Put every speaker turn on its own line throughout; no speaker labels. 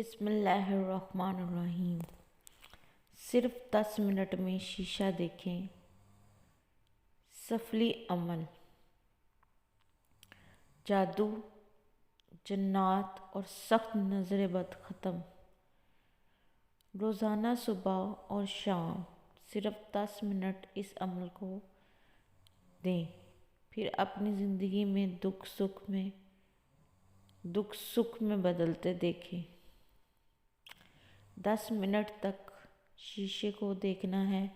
بسم اللہ الرحمن الرحیم۔ صرف 10 منٹ میں شیشہ دیکھیں۔ سفلی عمل، جادو، جنات اور سخت نظر بد ختم۔ روزانہ صبح اور شام صرف 10 منٹ اس عمل کو دیں، پھر اپنی زندگی میں دکھ سکھ میں بدلتے دیکھیں۔ 10 منٹ تک شیشے کو دیکھنا ہے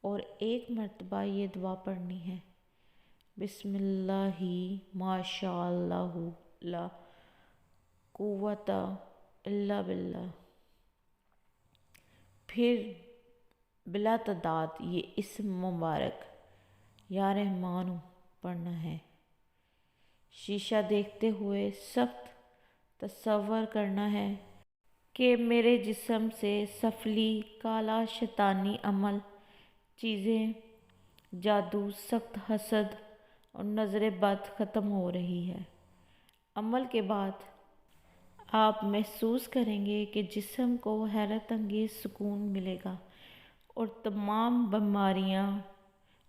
اور ایک مرتبہ یہ دعا پڑھنی ہے، بسم اللہ ماشاء اللہ لا قوت الا باللہ۔ پھر بلا تعداد یہ اسم مبارک یا رحمان پڑھنا ہے۔ شیشہ دیکھتے ہوئے سخت تصور کرنا ہے کہ میرے جسم سے سفلی کالا شیطانی عمل، چیزیں، جادو، سخت حسد اور نظر بد ختم ہو رہی ہے۔ عمل کے بعد آپ محسوس کریں گے کہ جسم کو حیرت انگیز سکون ملے گا اور تمام بیماریاں،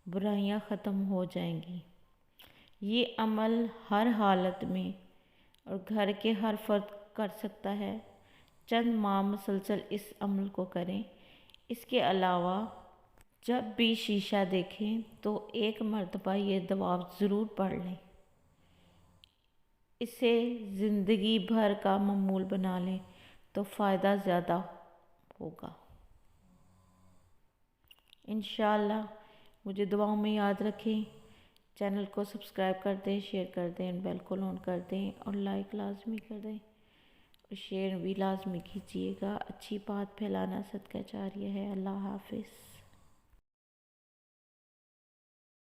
برائیاں ختم ہو جائیں گی۔ یہ عمل ہر حالت میں اور گھر کے ہر فرد کر سکتا ہے۔ چند ماہ مسلسل اس عمل کو کریں۔ اس کے علاوہ جب بھی شیشہ دیکھیں تو ایک مرتبہ یہ دعا ضرور پڑھ لیں۔ اسے زندگی بھر کا معمول بنا لیں تو فائدہ زیادہ ہوگا۔ انشاءاللہ مجھے دعاؤں میں یاد رکھیں۔ چینل کو سبسکرائب کر دیں، شیئر کر دیں، بیل کو آن کر دیں اور لائک لازمی کر دیں اور شیئر بھی لازمی کیجیے گا۔ اچھی بات پھیلانا صدقہ جاریہ ہے۔ اللہ حافظ۔